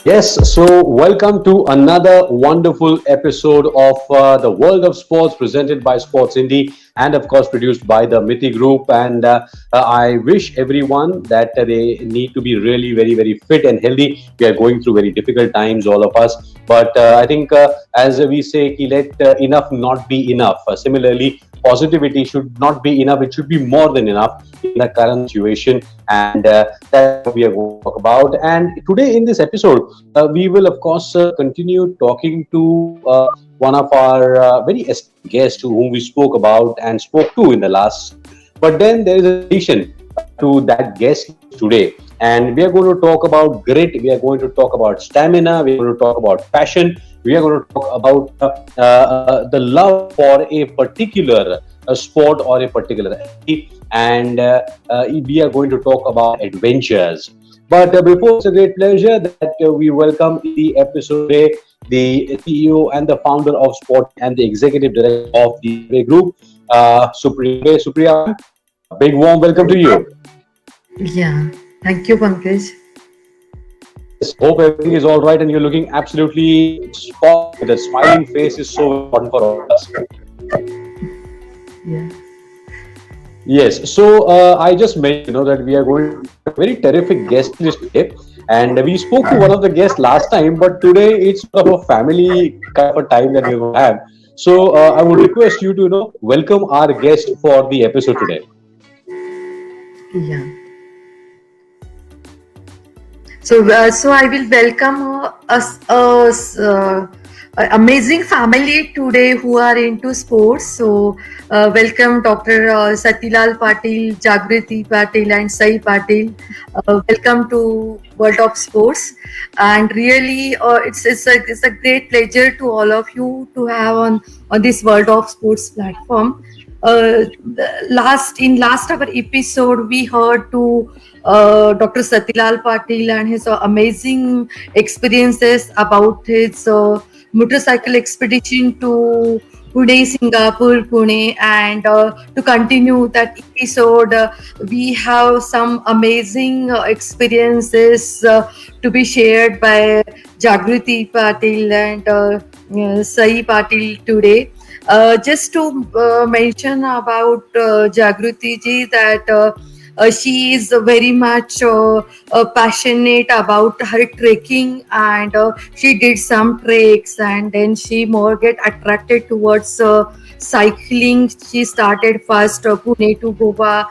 Yes, so welcome to another wonderful episode of the World of Sports presented by Sports Indie and, of course, produced by the Miti Group. And I wish everyone that they need to be really very, very fit and healthy. We are going through very difficult times, all of us. But I think, as we say, ki let enough not be enough. Similarly, positivity should not be enough, it should be more than enough in the current situation. And that's what we are going to talk about. And today, in this episode, we will, of course, continue talking to one of our very esteemed guests whom we spoke about and spoke to in the last session. But then there is an addition to that guest today. And we are going to talk about grit, we are going to talk about stamina, we are going to talk about passion, we are going to talk about the love for a particular sport or a particular activity, and we are going to talk about adventures. But before, it's a great pleasure that we welcome in the episode today the CEO and the founder of Sport and the executive director of the Amway Group, Supriya. Supriya, a big warm welcome to you. Yeah, thank you, Pankaj. Yes, hope everything is all right and you're looking absolutely spot. The smiling face is so important for all of us. Yeah, Yes, so I just mentioned, that we are going to have a very terrific guest list today, and we spoke to one of the guests last time, but today it's sort of a family kind of a time that we're going to have. So I would request you to, welcome our guest for the episode today. yeah. So I will welcome amazing family today who are into sports. So, welcome Dr. Satilal Patil, Jagriti Patil, and Sai Patil. Welcome to World of Sports. And really, it's a great pleasure to all of you to have on this World of Sports platform. Last our episode, we heard to Dr. Satilal Patil and his amazing experiences about his motorcycle expedition to Pune, Singapore, Pune, and to continue that episode, we have some amazing experiences to be shared by Jagriti Patil and Sai Patil today. Just to mention about Jagruti ji that she is very much passionate about her trekking, and she did some treks, and then she more get attracted towards cycling. She started first Pune to Goa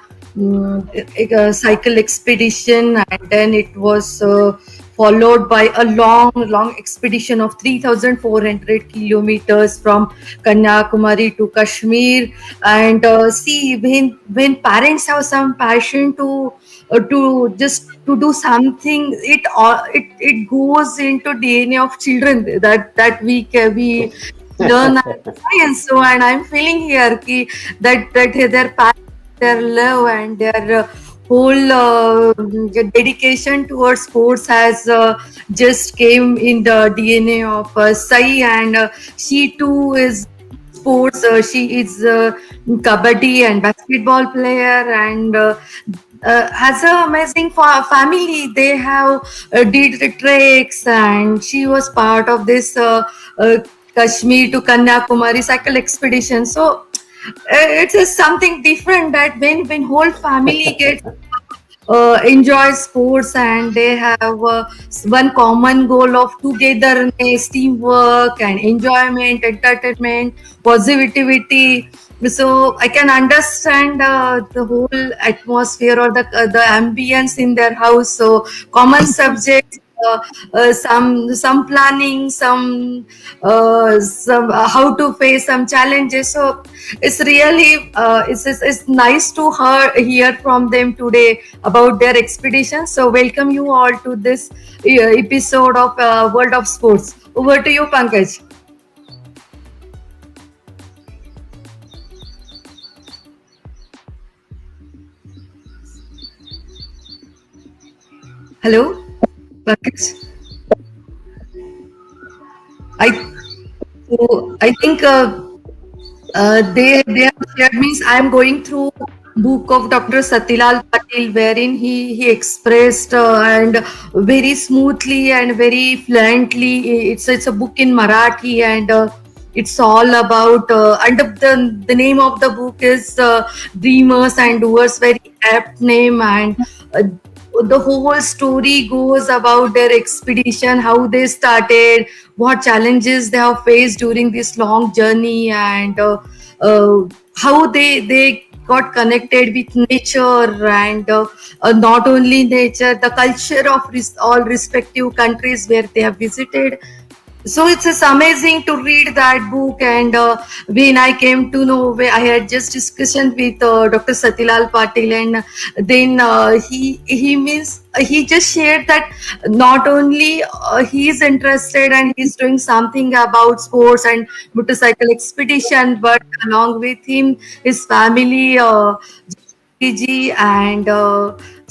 cycle expedition, and then it was followed by a long expedition of 3,400 kilometers from Kanyakumari to Kashmir. And see, when parents have some passion to just to do something, it goes into DNA of children that we learn science. So, and I'm feeling here that their passion, their love, and their whole dedication towards sports has just came in the DNA of Sai, and she too is sports. She is kabaddi and basketball player, and has an amazing family. They have did the treks, and she was part of this Kashmir to Kanyakumari cycle expedition. So it is something different that when whole family gets enjoy sports, and they have one common goal of togetherness, teamwork, and enjoyment, entertainment, positivity. So I can understand the whole atmosphere or the ambience in their house. So common subjects, some planning, some how to face some challenges. So it's really it's nice to hear from them today about their expedition. So welcome you all to this episode of World of Sports. Over to you, Pankaj. Hello, Pankaj. I I think they have shared, means I am going through book of Dr. Satilal Patil. Patil, wherein he expressed and very smoothly and very fluently. It's a book in Marathi, and it's all about and the name of the book is Dreamers and Doers. Very apt name, and uh, the whole story goes about their expedition, how they started, what challenges they have faced during this long journey, and uh, how they got connected with nature, and not only nature, the culture of all respective countries where they have visited. So it's amazing to read that book. And when I came to know, where I had just discussion with Dr. Satilal Patil, and then he means he just shared that not only he is interested and he's doing something about sports and motorcycle expedition, but along with him, his family, ji and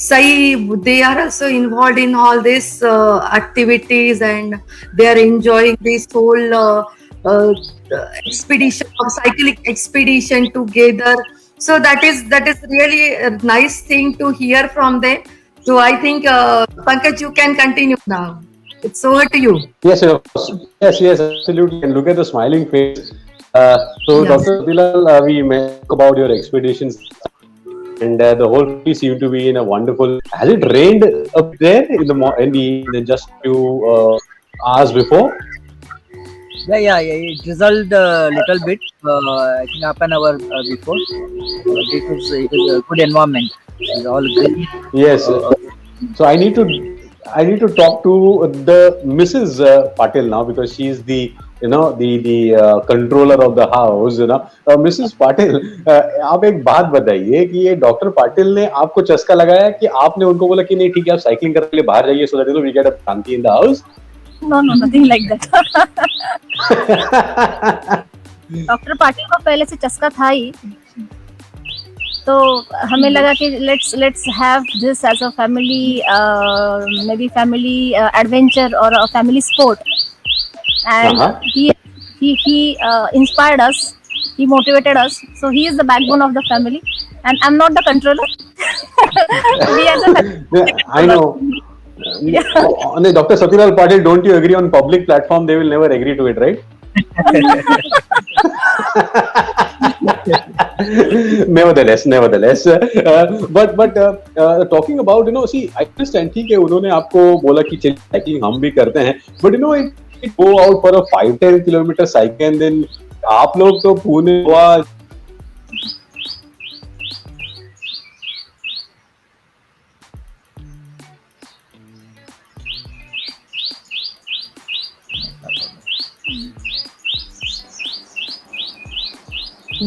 Sai, they are also involved in all these activities, and they are enjoying this whole uh, expedition of cycling expedition together. So that is really a nice thing to hear from them. So I think Pankaj, you can continue now. It's over to you. Yes, of course. Yes, absolutely. And look at the smiling face. So, Yeah. Dr. Satilal, we may talk about your expeditions, and the whole family seemed to be in a wonderful. Has it rained up there in the in the just few hours before? Yeah. It resulted a little bit. I think half an hour before. It was a good environment. It's all green. Yes. So I need to talk to the Mrs. Patil now, because she is the the controller of the house. Mrs. Patil, आप एक बात बताइए कि ये doctor Patil ने आपको चस्का लगाया कि आपने उनको बोला कि नहीं ठीक है आप साइकिलिंग करने के लिए बाहर जाइए, so that we get a shanti in the house. No, nothing like that. Doctor Patil को पहले से चस्का था ही, तो हमें लगा कि let's have this as a family, maybe family adventure और a family sport. And he inspired us, he motivated us, so he is the backbone of the family, and I'm not the controller. We as a family. I know. Dr. Satilal Patil, don't you agree on public platform? They will never agree to it, right? nevertheless, but talking about, see, I understand ठीक है उन्होंने आपको बोला कि चलिए cycling हम भी करते हैं, but it go out for a 5-10 kilometer cycle, and then आप लोग तो पुणे हुआ.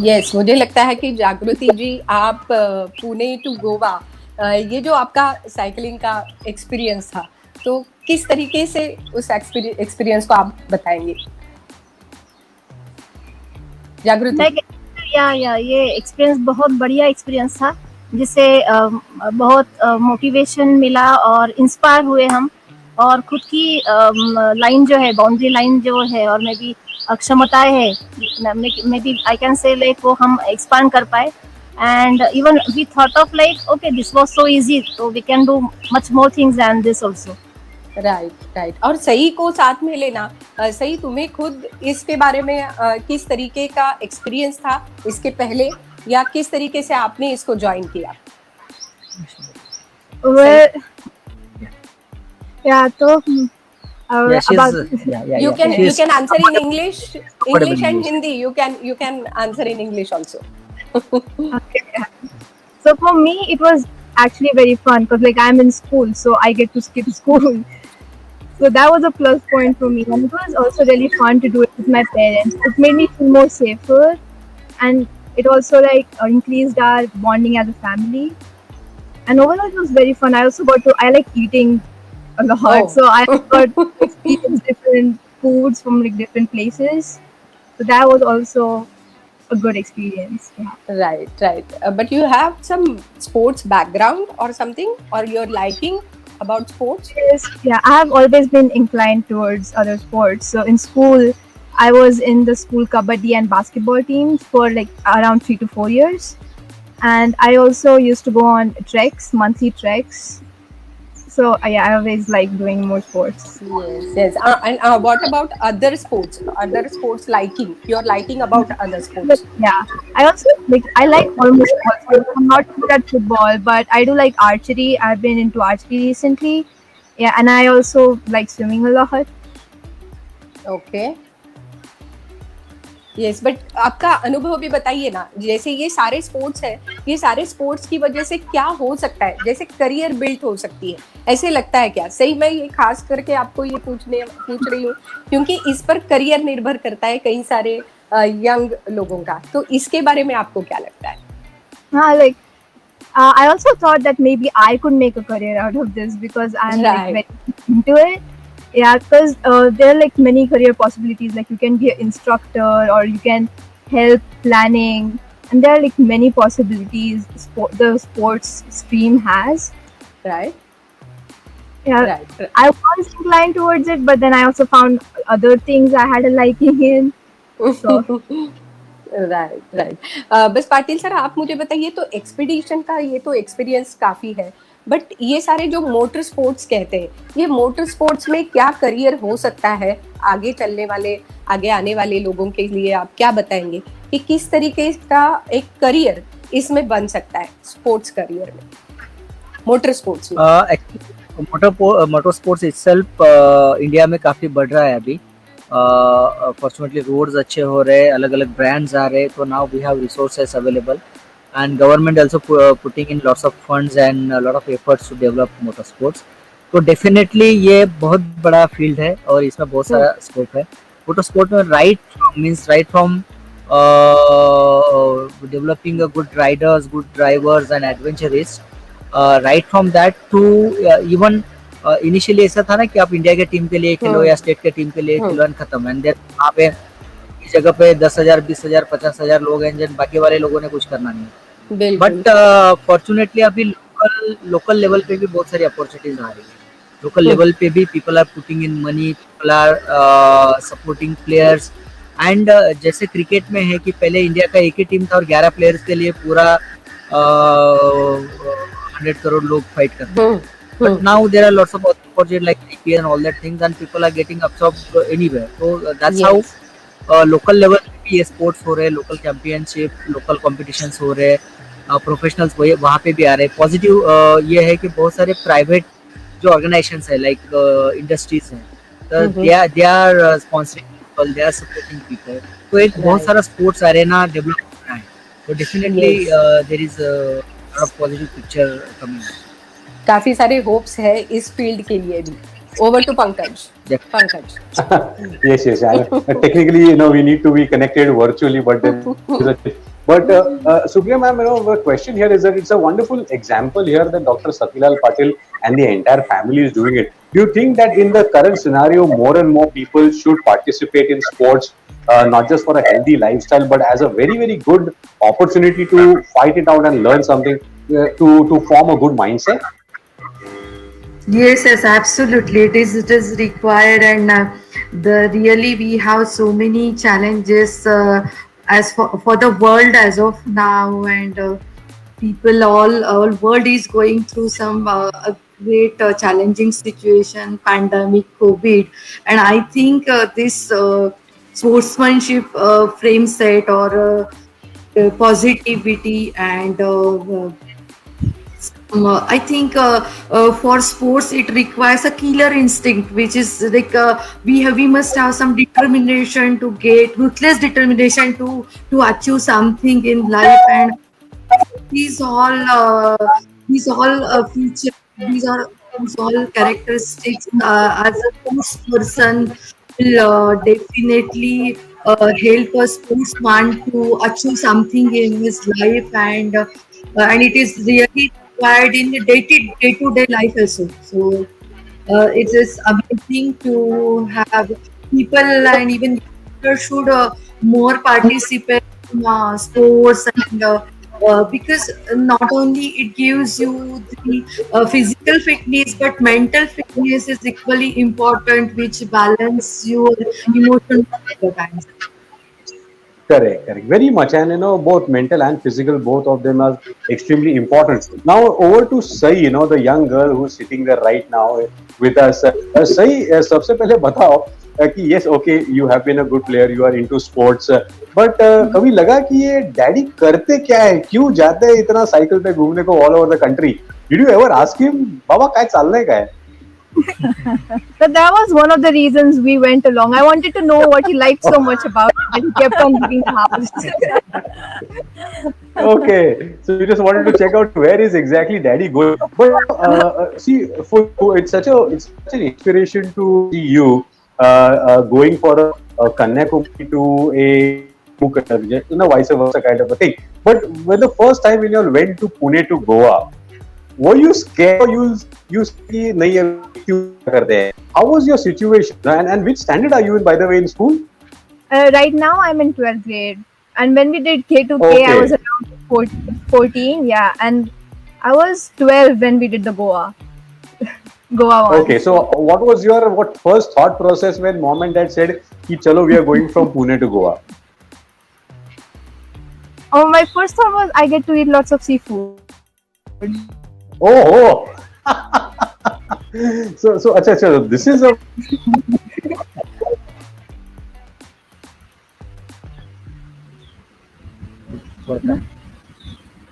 यस मुझे लगता है कि जागृति जी आप पुणे टू गोवा, ये जो आपका साइकिलिंग का एक्सपीरियंस था, तो किस तरीके से उस एक्सपीरियंस को आप बताएंगे जागृति? या ये एक्सपीरियंस बहुत बढ़िया एक्सपीरियंस था, जिससे बहुत मोटिवेशन मिला और इंस्पायर हुए हम, और खुद की लाइन जो है, बाउंड्री लाइन जो है, और मे बी क्षमताएं है, maybe I can say like वो हम एक्सपांड कर पाए. And even we thought of like okay this was so easy, तो we can do much more things than this also. Right. और सही को साथ में लेना. सही, तुम्हें खुद इसके बारे में किस तरीके का एक्सपीरियंस था इसके पहले, या किस तरीके से आपने इसको ज्वाइन किया? तो you can answer in English and Hindi. You can answer in English also. Okay. So for me it was actually very fun, because like I'm in school, so I get to skip school. So that was a plus point for me, and it was also really fun to do it with my parents. It made me feel more safer, and it also like increased our bonding as a family. And overall it was very fun. I also I like eating a lot, so I got to experience different foods from like different places. So that was also a good experience. Yeah. Right. But you have some sports background or something, or you're liking about sports? Yes, yeah, I have always been inclined towards other sports. So in school, I was in the school kabaddi and basketball teams for like around 3 to 4 years. and I also used to go on treks, monthly treks. So yeah, I always like doing more sports. Yes. And what about other sports? Other sports liking? Your liking about other But sports? yeah, I also like I like almost all sports. I'm not good at football, but I do like archery. I've been into archery recently. Yeah, and I also like swimming a lot. Okay. Yes, but आपका अनुभव भी बताइए ना, जैसे ये सारे sports है, ये सारे स्पोर्ट्स की वजह से क्या हो सकता है, जैसे करियर बिल्ड हो सकती है, ऐसे लगता है क्या? सही मैं ये खास करके आपको ये पूछ रही हूँ क्योंकि इस पर करियर निर्भर करता है कई सारे यंग लोगों का, तो इसके बारे में आपको क्या लगता है? Like I also thought that maybe I could make a career out of this because I'm Right. like very into it. Yeah, because there are like many career possibilities. Like you can be an instructor or you can help planning, and there are like many possibilities. The sports stream has. Right. Yeah, right. I was inclined towards it, but then I also found other things I had a liking in. So right. बस Patil sir, आप मुझे बताइए, तो expedition का ये तो experience काफी है, बट ये सारे जो मोटर स्पोर्ट्स कहते हैं, ये मोटर स्पोर्ट्स में क्या करियर हो सकता है आगे आने वाले लोगों के लिए? आप क्या बताएंगे कि किस तरीके का एक करियर इसमें बन सकता है, स्पोर्ट्स करियर में, मोटर स्पोर्ट्स में? मोटर स्पोर्ट्स इटसेल्फ इंडिया में काफ़ी बढ़ रहा है अभी. फॉर्चुनेटली रोड्स अच्छे हो रहे, अलग अलग ब्रांड्स आ रहे, तो now we have resources available and government also putting in lots of funds and a lot of efforts to develop motorsports. तो डेफिनेटली ये बहुत बड़ा फील्ड है और इसमें बहुत सारा स्कोप है. मोटरस्पोर्ट में right from developing a good riders, good drivers and adventurous, right from that to even initially ऐसा था ना कि आप इंडिया के टीम के लिए खेलो या स्टेट के टीम के लिए खेलो एंड खत्म. एंड देन वहाँ पे इस जगह पे 10,000, 20,000, 50,000 लोग हैं जिन बाकी वाले लोगों ने कुछ करना नहीं. बट फॉर्चुनेटली अभी लोकल लेवल पे भी बहुत सारी अपॉर्चुनिटीज आ रही है. लोकल लेवल पे भी people are putting in money, people are supporting players. And जैसे क्रिकेट में है कि पहले इंडिया का एक ही टीम था और 11 प्लेयर्स के लिए पूरा 100 करोड़ लोग फाइट करते हैं. But now there are lots of opportunities like IPL and all that things, and people are getting absorbed anywhere. So that's how local level पे ये स्पोर्ट्स हो रहे हैं, लोकल चैंपियनशिप, लोकल कॉम्पिटिशंस हो रहे हैं, प्रोफेशनल्स वहाँ पे भी आ रहे हैं. पॉजिटिव ये है कि बहुत सारे प्राइवेट जो ऑर्गेनाइजेशंस है लाइक इंडस्ट्रीज हैं, तो they are sponsoring people, they are supporting people. तो एक बहुत सारा स्पोर्ट्स अरेना डेवलप हो रहा है. तो definitely there is a positive picture coming. काफी सारे होप्स है इस फील्ड के लिए भी. Over to Pankaj. Pankaj. Yes. Technically, we need to be connected virtually, but Supriya ma'am, the question here is that it's a wonderful example here that Dr. Satilal Patil and the entire family is doing it. Do you think that in the current scenario, more and more people should participate in sports, not just for a healthy lifestyle, but as a very, very good opportunity to fight it out and learn something, to form a good mindset? Yes, absolutely. It is required, and really we have so many challenges as for the world as of now, and people all world is going through some a great challenging situation, pandemic, COVID, and I think this sportsmanship frame set or positivity and I think for sports it requires a killer instinct, which is like we must have some determination to get ruthless determination to achieve something in life, and these all features, these all characteristics as a sports person will definitely help a sportsman to achieve something in his life, and it is really required in the day-to-day life also. So it is amazing to have people, and even should more participate in sports, and because not only it gives you the physical fitness, but mental fitness is equally important, which balance your emotions at the times. Correct, correct. Very much. And both mental and physical, both of them are extremely important. Now, over to Sai, the young girl who's sitting there right now with us. Sai, सबसे पहले बताओ कि yes, okay, you have been a good player, you are into sports, but कभी लगा कि ये daddy करते क्या है, क्यों जाते हैं इतना साइकिल पे घूमने को all over the country? Did you ever ask him, बाबा काय चाललंय काय? But that was one of the reasons we went along. I wanted to know what he liked so much about it, and he kept on leaving the house. Okay, so you just wanted to check out where is exactly daddy going. But see, it's such an inspiration to see you going for a Kanyakumari to a vice versa kind of a thing. But when the first time when you all went to Pune to Goa, were you scared or you see nahi kyun karte hain? How was your situation, and which standard are you in, by the way, in school? Right now, I'm in 12th grade. And when we did K2K, I Okay. was around 14, yeah. And I was 12 when we did the Goa one. Okay, so what was your first thought process when mom and dad said ki chalo we are going from Pune to Goa? Oh, my first thought was I get to eat lots of seafood. Oh. So acha, this is a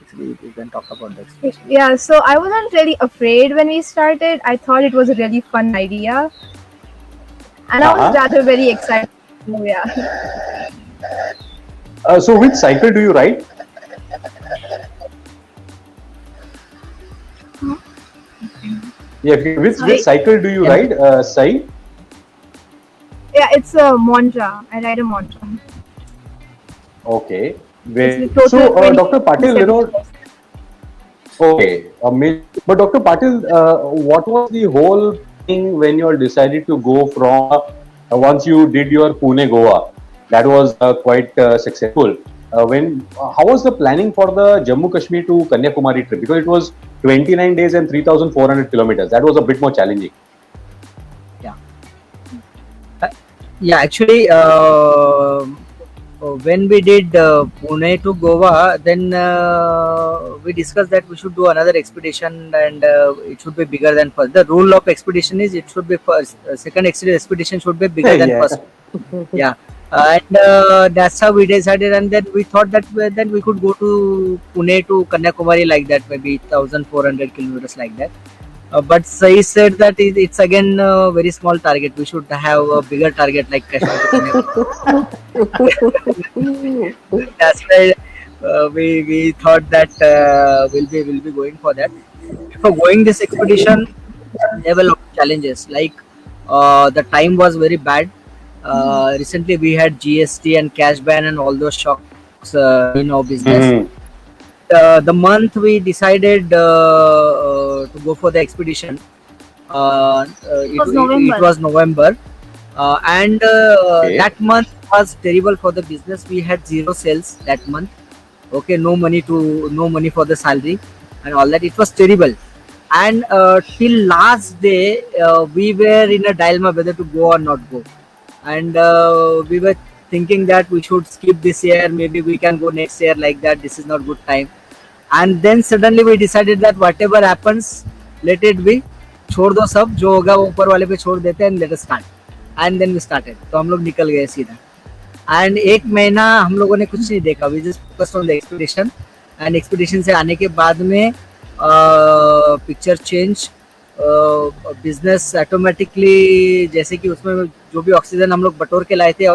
Actually, we can talk about the expedition. Yeah, so I wasn't really afraid when we started. I thought it was a really fun idea. And I was Uh-huh. rather very excited. So, yeah. so which cycle do you ride? Yeah, which cycle do you ride, Sai? Yeah, it's a Montra. I ride a Montra. Okay. It's the So, total 20 Dr. Patil, okay, amazing. But Dr. Patil, what was the whole thing when you all decided to go from, once you did your Pune Goa, that was quite successful. How was the planning for the Jammu Kashmir to Kanyakumari trip? Because it was 29 days and 3,400 kilometers. That was a bit more challenging. Yeah, actually, when we did Pune to Goa, then we discussed that we should do another expedition, and it should be bigger than first. The rule of expedition is it should be first. Second expedition should be bigger than Yeah. first. Yeah, and that's how we decided, and then we thought that then we could go to Pune to Kanyakumari like that, maybe 1,400 kilometers like that. But Sai said that it's again a very small target. We should have a bigger target like Kashmir to Kanyakumari. That's why we thought that we'll be going for that. For going this expedition, there were a lot of challenges. Like the time was very bad. Recently, we had GST and cash ban and all those shocks in our business. Mhm. The month we decided to go for the expedition, was November. It was November, and Okay. that month was terrible for the business. We had zero sales that month. Okay, no money for the salary and all that. It was terrible. And till last day, we were in a dilemma whether to go or not go. And we were thinking that we should skip this year. Maybe we can go next year like that. This is not good time. And then suddenly we decided that whatever happens, let it be. छोड़ दो सब जो होगा वो ऊपर वाले पे छोड़ देते हैं and let us start. And then we started. तो हम लोग निकल गए सीधा. And एक महीना हम लोगों ने कुछ नहीं देखा. We just focused on the expedition. And expedition से आने के बाद में पिक्चर चेंज, बिजनेस ऑटोमेटिकली, जैसे कि उसमें जो भी ऑक्सीजन हम लोग बटोर के लाए थे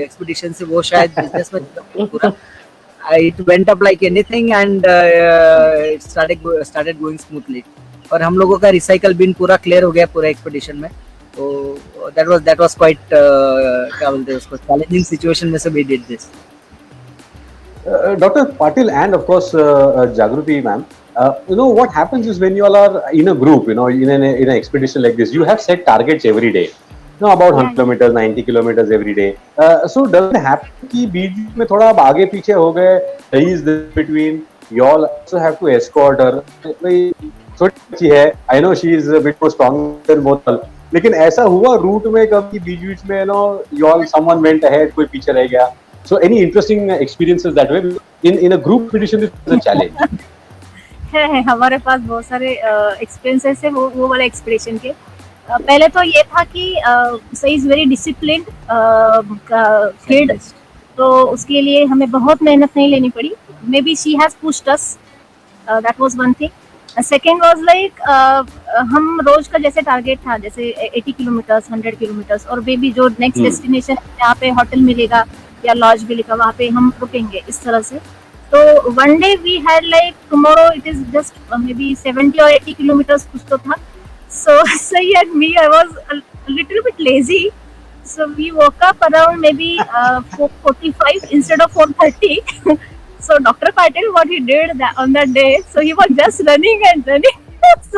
एक्सपीडिशन से, वो शायद बिजनेस में पूरा it went up like anything, and it started going smoothly. और हम लोगों का रिसाइकल बिन पूरा क्लियर हो गया पूरा एक्सपीडिशन में. तो that was quite क्या बोलते हैं उसको, चैलेंजिंग सिचुएशन में से we did this. Dr. Patil and of course Jagruti ma'am, what happens is when you all are in a group, in an expedition like this, you have set targets every day. About 100 kilometers, 90 kilometers every day. So does it happen कि बीच में थोड़ा आप आगे पीछे हो गए? Is there between you all also have to escort her? छोटी बच्ची है, I know she is a bit more strong than both. लेकिन ऐसा हुआ रूट में कभी बीच में you all someone went ahead, कोई पीछे रह गया? So any interesting experiences that way? In a group competition, this is a challenge. है हमारे पास बहुत सारे एक्सपीरियंसेस है वो वाला एक्सपीडिशन के। पहले तो ये था कि सही इज वेरी डिसिप्लिन किड, तो उसके लिए हमें बहुत मेहनत नहीं लेनी पड़ी। May be she has pushed us, that was one thing. Second was like हम रोज का जैसे टारगेट था, जैसे 80 किलोमीटर्स 100 किलोमीटर्स, और मे बी जो नेक्स्ट डेस्टिनेशन जहाँ पे होटल मिलेगा या लॉज मिलेगा वहाँ पे हम रुकेंगे, इस तरह से। तो one day we had like tomorrow it is just maybe 70 or 80 kilometers कुछ तो था। So Sai and me, I was a little bit lazy, so we woke up around maybe 4:45 instead of 4:30. So Dr. Patil, what he did on that day, so he was just running and running. So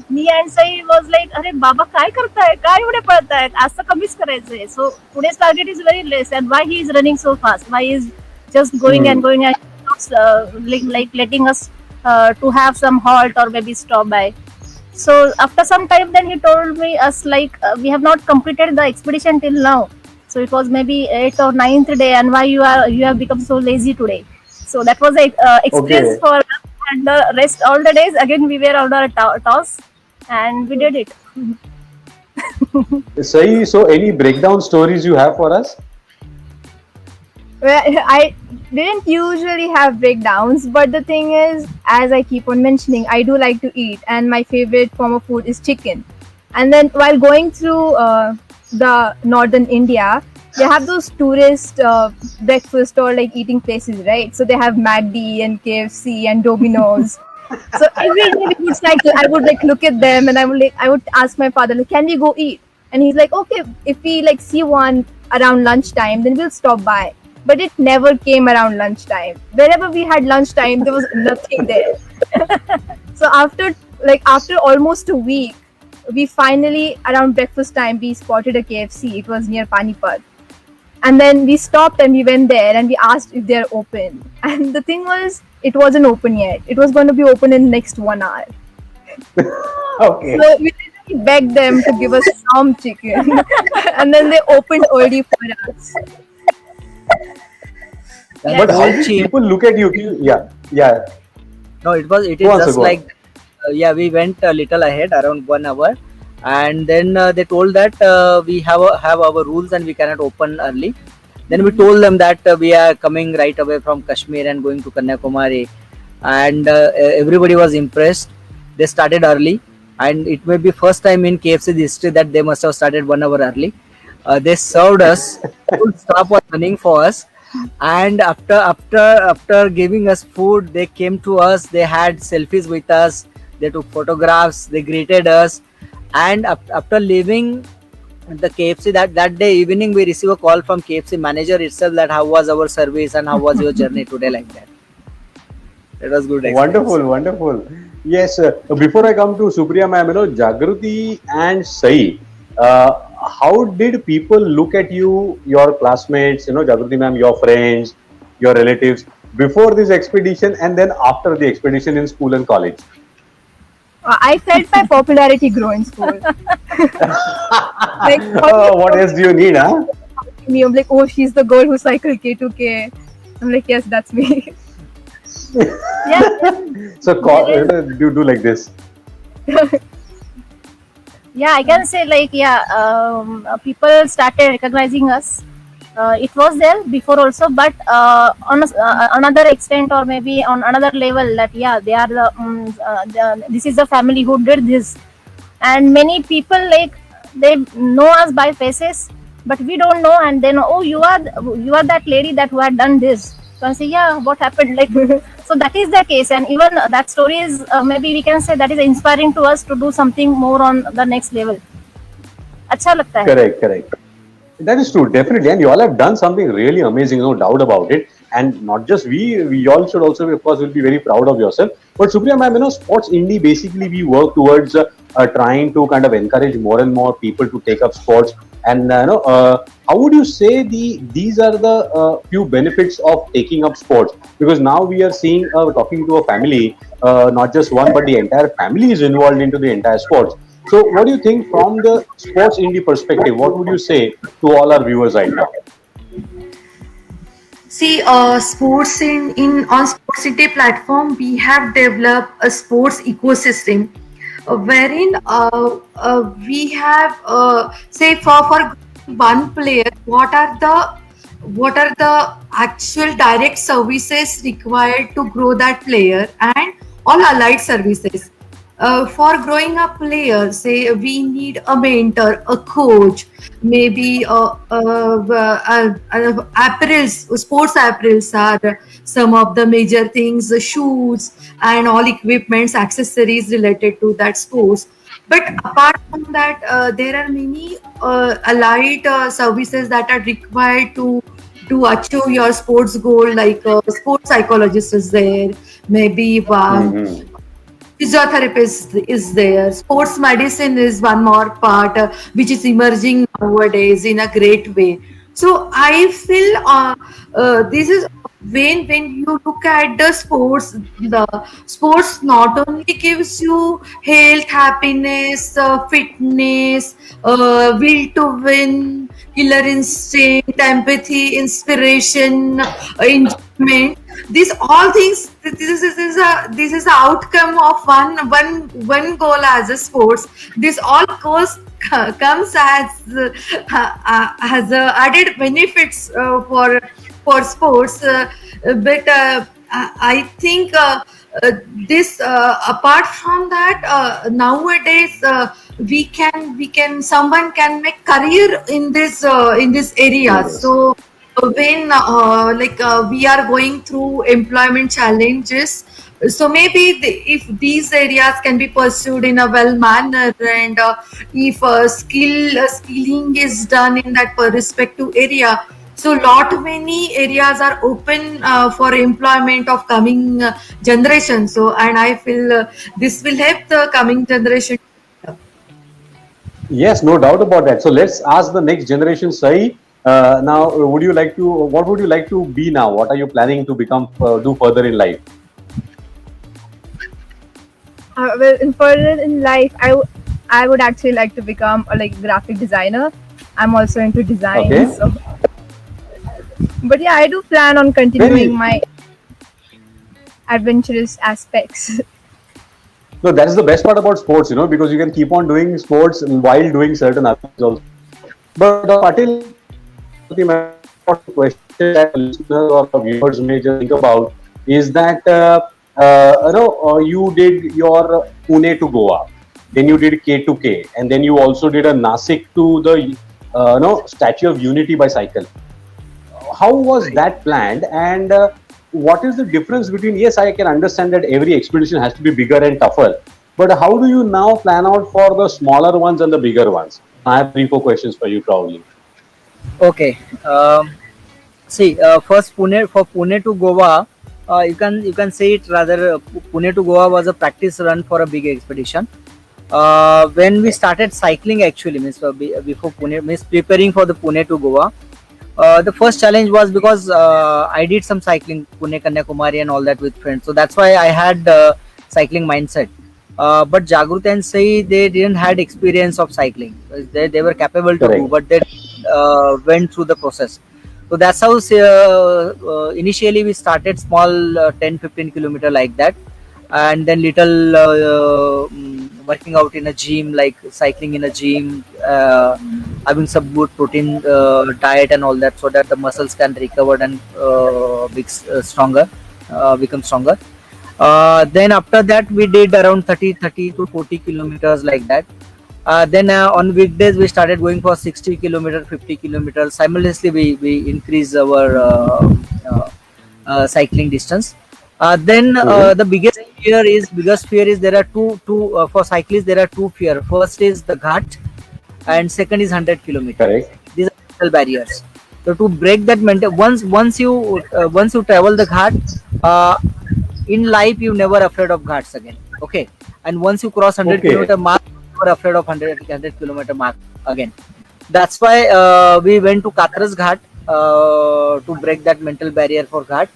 me and Sai was like, अरे बाबा काय करता है, काय एवढे पळत आहेत, आज तर कमीच करायचंय। So today's target is very less, and why he is running so fast, why is just going and going and like letting us to have some halt or maybe stop by. So after some time then he told me us like we have not completed the expedition till now, so it was maybe 8th or 9th day, and why you have become so lazy today. So that was a experience for us, and the rest all the days again we were on a toss and we did it. Sahi, so any breakdown stories you have for us? Well, I didn't usually have breakdowns, but the thing is, as I keep on mentioning, I do like to eat, and my favorite form of food is chicken. And then while going through the northern India, they have those tourist breakfast or like eating places, right? So they have McD and KFC and Domino's. So every day it's like I would like look at them, and I would ask my father, like, can we go eat? And he's like, okay, if we like see one around lunchtime, then we'll stop by. But it never came around lunchtime. Wherever we had lunchtime, there was nothing there. So after almost a week, we finally, around breakfast time, we spotted a KFC. It was near Panipat. And then we stopped and we went there and we asked if they're open. And the thing was, it wasn't open yet. It was going to be open in the next 1 hour. Okay. So we literally begged them to give us some chicken. And then they opened early for us. But how do people look at you? Yeah. No, it is Go on, sir, just go on. like we went a little ahead, around 1 hour, and then they told that we have our rules and we cannot open early. Then we told them that we are coming right away from Kashmir and going to Kanyakumari, and everybody was impressed. They started early, and it may be first time in KFC history that they must have started 1 hour early. They served us. Full staff was running for us, and after giving us food, they came to us. They had selfies with us. They took photographs. They greeted us, and after leaving the KFC that day evening, we received a call from KFC manager itself that how was our service and how was your journey today, like that. It was good experience. Wonderful. Yes. Before I come to Supriya ma'am, Jagruti and Sai, how did people look at you, your classmates, Jagruti ma'am, your friends, your relatives, before this expedition and then after the expedition in school and college? I felt my popularity grow in school. Like, What else do you need, huh? I'm like, oh, she's the girl who cycled K2K. I'm like, yes, that's me. Yeah. So do like this. Yeah, I can say like, people started recognizing us. It was there before also, but on another extent or maybe on another level, that they are this is the family who did this. And many people, like, they know us by faces, but we don't know, and they know, oh, you are that lady that who had done this. So I say, yeah, what happened? Like, so that is the case, and even that story is maybe we can say that is inspiring to us to do something more on the next level. अच्छा लगता है. Correct. That is true, definitely, and you all have done something really amazing, no doubt about it. And not just we all should also, of course, will be very proud of yourself. But Supriya ma'am, Sports Indie, basically we work towards trying to kind of encourage more and more people to take up sports. And how would you say these are the few benefits of taking up sports? Because now we are seeing talking to a family, not just one, but the entire family is involved into the entire sports. So what do you think from the Sports Indie perspective? What would you say to all our viewers right now? See, sports in on Sports City platform, we have developed a sports ecosystem wherein we have say for one player, what are the actual direct services required to grow that player and all allied services. For growing a player, say we need a mentor, a coach, maybe apparels, sports apparels are some of the major things, the shoes and all equipments, accessories related to that sports. But apart from that, there are many allied services that are required to achieve your sports goal, like sports psychologist is there, maybe Mhm. physiotherapist is there, sports medicine is one more part which is emerging nowadays in a great way. So I feel this is when you look at the sports not only gives you health, happiness, fitness, will to win, killer instinct, empathy, inspiration, enjoyment. These all things. This is a outcome of one goal as a sports. This all goes comes as added benefits for sports. But I think this apart from that, nowadays we can someone can make career in this area. Yes. So when we are going through employment challenges, so maybe if these areas can be pursued in a well manner, and if skilling is done in that respective area, so lot many areas are open for employment of coming generation. So and I feel this will help the coming generation. Yes, no doubt about that. So let's ask the next generation, Sai. Now, would you like to? What would you like to be now? What are you planning to become? Do further in life? Well, in further in life, I would actually like to become a graphic designer. I'm also into design, Okay. so. But yeah, I do plan on Very continuing my adventurous aspects. No, that's the best part about sports, because you can keep on doing sports while doing certain other things also. But Patil, the question that listeners or viewers may just think about is that you did your Pune to Goa, then you did K to K, and then you also did a Nasik to the Statue of Unity by cycle. How was that planned, and what is the difference between? Yes, I can understand that every expedition has to be bigger and tougher, but how do you now plan out for the smaller ones and the bigger ones? I have 3 4 questions for you probably. Okay. See, first Pune to Goa, you can say it rather. Pune to Goa was a practice run for a big expedition. When we started cycling, actually, means before Pune, means preparing for the Pune to Goa. The first challenge was because I did some cycling, Pune, Kanyakumari, and all that with friends. So that's why I had cycling mindset. But Jagruti and Sai, they didn't had experience of cycling. They were capable to do, Correct. but they went through the process. So that's how initially we started small 10-15 kilometer like that, and then little working out in a gym, like cycling in a gym, having some good protein diet and all that, so that the muscles can recover and become stronger. Then after that we did around 30 to 40 kilometers like that. Then on weekdays we started going for 60 kilometers, 50 kilometers. Simultaneously we increase our cycling distance. Then Mm-hmm. the biggest fear is there are two for cyclists, there are two fear. First is the ghat, and second is 100 kilometer. Correct. These are mental barriers. So to break that mental, once you travel the ghat, uh, in life you never afraid of ghats again. Okay, and once you cross 100 Okay. kilometer mark, you never afraid of 100 kilometer mark again. That's why we went to Katras Ghat to break that mental barrier for ghat.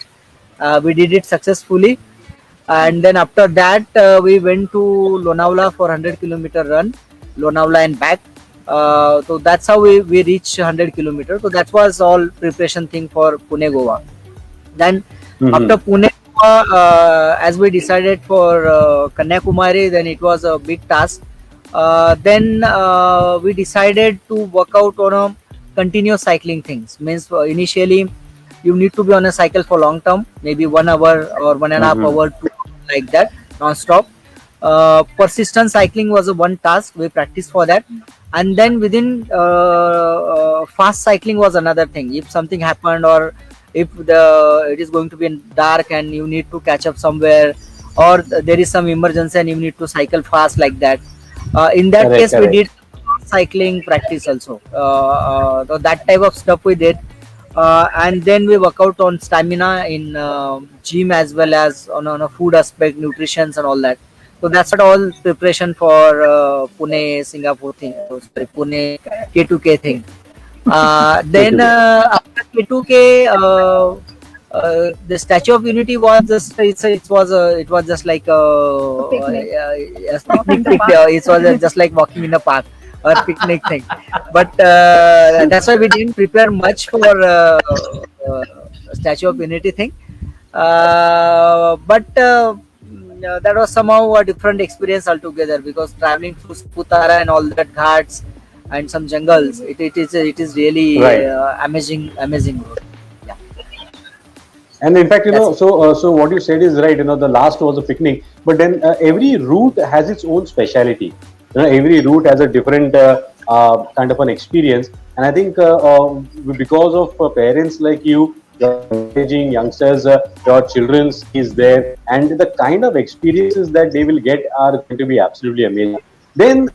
We did it successfully, and then after that we went to Lonavala for 100 kilometer run, Lonavala and back. So that's how we reached 100 kilometers. So that was all preparation thing for Pune Goa. Then Mhm. after Pune, as we decided for Kanyakumari, then it was a big task. Then we decided to work out on a continuous cycling things. Means initially you need to be on a cycle for long term, maybe 1 hour or 1.5 hour, 2 like that, non-stop. Persistent cycling was a one task. We practiced for that, and then within fast cycling was another thing. If something happened, or if it is going to be in dark and you need to catch up somewhere, or there is some emergency and you need to cycle fast like that. In that Correct, case, we correct. did cycling practice also. So that type of stuff we did. And then we work out on stamina in gym as well as on a food aspect, nutrition and all that. So that's what all preparation for Pune, Singapore thing, sorry, Pune K2K thing. Then after K2K, the Statue of Unity was just it was just like a picnic. picnic. It was just like walking in a park or picnic thing. But that's why we didn't prepare much for Statue of Unity thing. But that was somehow a different experience altogether, because traveling through Putara and all that ghats and some jungles, it is really Right. amazing road. Yeah. And in fact, so what you said is right. The last was a picnic, but then every route has its own speciality. Every route has a different kind of an experience, and I think because of parents like you, you're encouraging youngsters, your children is there, and the kind of experiences that they will get are going to be absolutely amazing. Then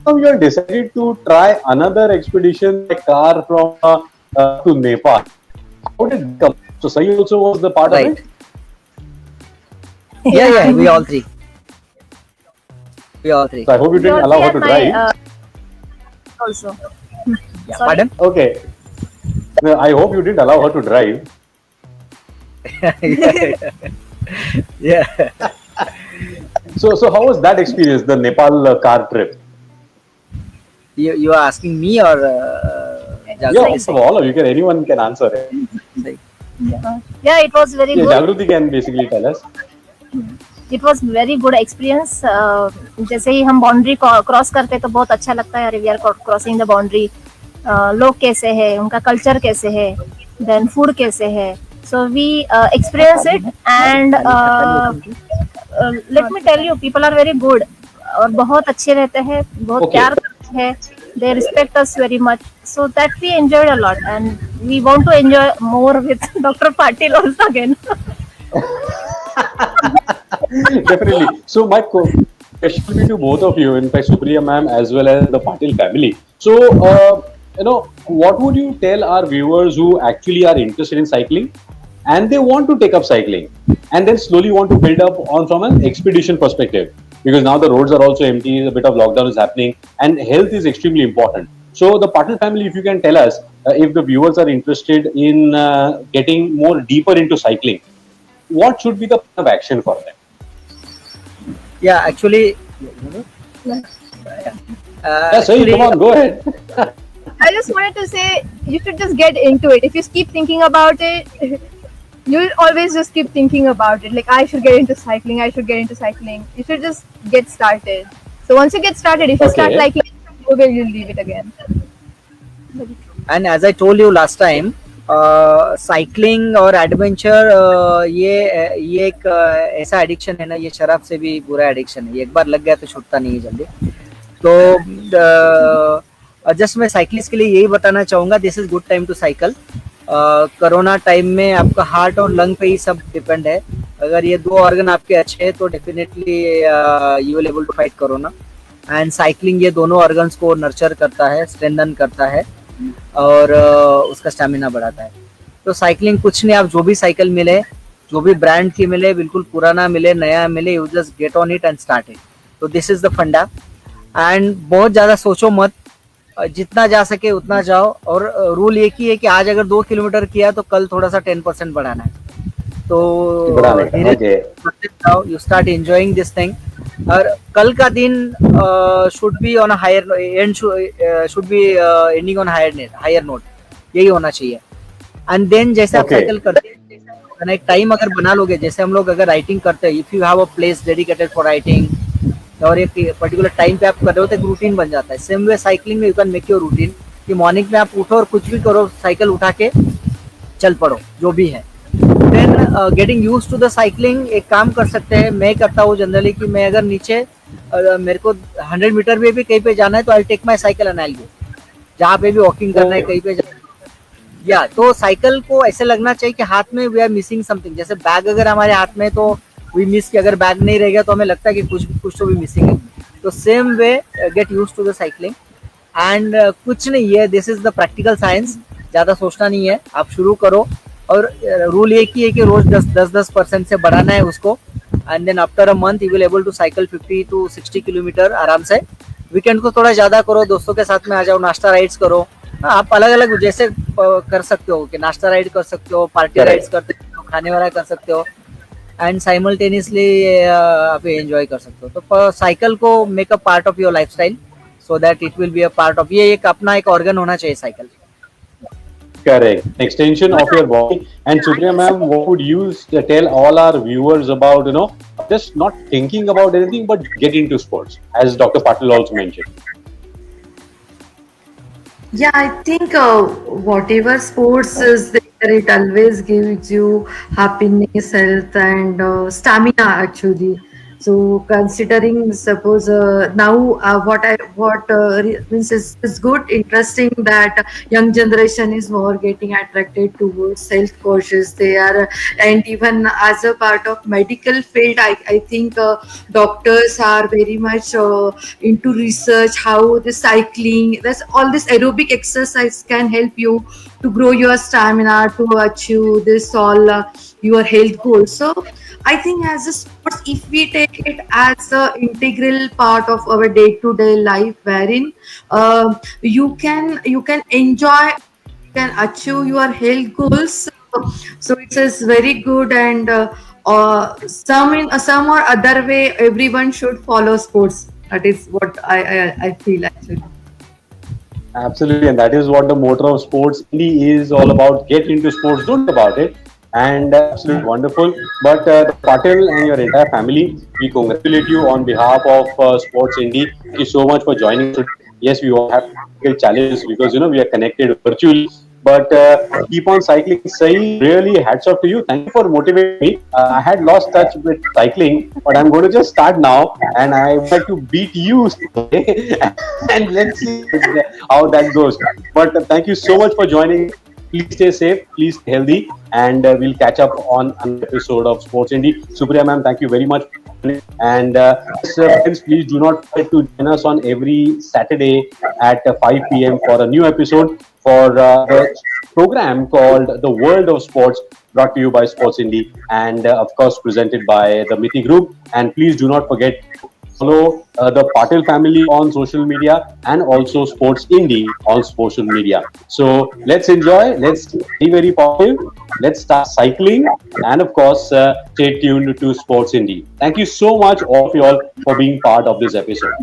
you have decided to try another expedition by car from to Nepal. How did it come? So Sahi also was the part Right. of it. Yeah, we all three. So I hope you didn't allow her to drive. Also. Yeah. Sorry? Pardon? Okay. No, I hope you didn't allow her to drive. Yeah. So how was that experience, the Nepal car trip? You are asking me or Yeah, for all of you, anyone can answer it. Yeah, it was very Yeah, good. Jagruti can basically tell us. It was very good experience. जैसे ही हम boundary cross करते तो बहुत अच्छा लगता है, अरे we are crossing the boundary. लोग कैसे हैं, उनका कल्चर कैसे है, देन फूड कैसे है. So we experience it and let me tell you, people are very good और बहुत अच्छे रहते हैं, बहुत Okay. प्यार करते हैं. They respect us very much, so that we enjoyed a lot, and we want to enjoy more with Dr. Patil also again. Definitely. So my question will be to both of you, in fact, Supriya ma'am as well as the Patil family. So, what would you tell our viewers who actually are interested in cycling and they want to take up cycling and then slowly want to build up on from an expedition perspective? Because now the roads are also empty, a bit of lockdown is happening, and health is extremely important. So, the Patil family, if you can tell us, if the viewers are interested in getting more deeper into cycling, what should be the plan of action for them? Yeah, actually. Sahi, come on, go ahead. I just wanted to say you should just get into it. If you keep thinking about it, you'll always just keep thinking about it. Like, I should get into cycling, I should get into cycling. You should just get started. So once you get started, if you start Okay. liking it, you'll leave it again. And as I told you last time, cycling और adventure ये एक ऐसा addiction है ना, ये शराब से भी बुरा एडिक्शन है. एक बार लग गया तो छूटता नहीं है जल्दी. तो जस्ट मैं साइकिलिस्ट के लिए यही बताना चाहूँगा, this is good time to cycle. Corona time में आपका हार्ट और लंग पे ही सब डिपेंड है. अगर ये दो ऑर्गन आपके अच्छे हैं तो definitely you will able to fight corona. And cycling ये दोनों ऑर्गन्स को नर्चर करता है, स्ट्रेंथन करता है और उसका स्टैमिना बढ़ाता है. तो साइकिलिंग कुछ नहीं, आप जो भी साइकिल मिले, जो भी ब्रांड की मिले, बिल्कुल पुराना मिले, नया मिले, you just get on it and start it. तो दिस इज द फंडा. एंड बहुत ज़्यादा सोचो मत, जितना जा सके उतना जाओ. और रूल एक ही है कि आज अगर 2 किलोमीटर किया तो कल थोड़ा सा 10% बढ़ाना है. तो धीरे जाओ, you start enjoying this thing. और कल का दिन should be on higher end, should be ending on higher note, यही होना चाहिए. एंड देन जैसे आप साइकिल करते हैं, मैंने एक टाइम अगर बना लोगे, जैसे हम लोग अगर राइटिंग करते हैं, if you have a place dedicated for writing और एक पर्टिकुलर टाइम पे आप कर रहे हो तो एक रूटीन बन जाता है. सेम वे साइकिलिंग में you can make your routine कि मॉर्निंग में आप उठो और कुछ भी करो, साइकिल उठा के चल पड़ो जो भी है. Then getting used to the cycling एक काम कर सकते हैं, मैं करता हूँ जनरली कि मैं अगर नीचे मेरे को 100 मीटर में भी कहीं पे जाना है तो I take my cycle and I go. जहाँ पे भी वॉकिंग करना है, कहीं पे जाना या तो साइकिल को ऐसे लगना चाहिए कि हाथ में वी आर मिसिंग समथिंग. जैसे बैग अगर हमारे हाथ में तो वी मिस कि अगर बैग नहीं रहेगा तो हमें लगता है कि कुछ तो भी मिसिंग है. तो same way get used to the cycling and कुछ नहीं है, this is the practical science. ज्यादा सोचना नहीं है, आप शुरू करो और रूल एक ही है कि रोज 10% से बढ़ाना है उसको. And then after a month you will able to cycle 50 to 60 kilometre आराम से. वीकेंड को थोड़ा ज्यादा करो, दोस्तों के साथ में आ जाओ, नाश्ता राइड्स करो. आप अलग अलग जैसे कर सकते हो कि नाश्ता राइड कर सकते हो, पार्टी राइड्स कर सकते हो, खाने वाला कर सकते हो एंड साइमल्टेनियसली आप एंजॉय कर सकते हो. तो साइकिल को make a part of your lifestyle so that it will be a part of, ये एक अपना एक ऑर्गन होना चाहिए cycle. Correct. Extension of your body. And Supriya ma'am, what would you tell all our viewers about, just not thinking about anything, but get into sports, as Dr. Patil also mentioned? Yeah, I think whatever sports is there, it always gives you happiness, health, and stamina actually. So considering, suppose now means is good, interesting that young generation is more getting attracted towards health coaches. They are, and even as a part of medical field, I think doctors are very much into research how the cycling, that's all this aerobic exercise can help you to grow your stamina to achieve this all your health goals. So I think as a sports, if we take it as a integral part of our day-to-day life, wherein you can enjoy, you can achieve your health goals. So it is very good, and some or other way, everyone should follow sports. That is what I feel actually. Absolutely, and that is what the motto of Sports Indie is all about. Get into sports, don't about it. And absolutely wonderful. But Patil and your entire family, we congratulate you on behalf of Sports Indie. Thank you so much for joining us today. Yes, we all have technical challenges because we are connected virtually. But keep on cycling. Sahi, really hats off to you. Thank you for motivating me. I had lost touch with cycling, but I'm going to just start now, and I would like to beat you today. And let's see how that goes. But thank you so much for joining. Please stay safe, please stay healthy, and we'll catch up on an episode of Sports Indie. Supriya ma'am, thank you very much. And friends, please do not forget to join us on every Saturday at 5 p.m. for a new episode for the program called The World of Sports, brought to you by Sports Indie, and of course presented by the Miti Group. And please do not forget to follow the Patil family on social media and also Sports Indie on social media. So let's enjoy, let's be very positive, let's start cycling, and of course stay tuned to Sports Indie. Thank you so much all of you all for being part of this episode.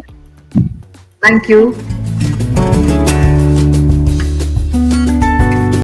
Thank you.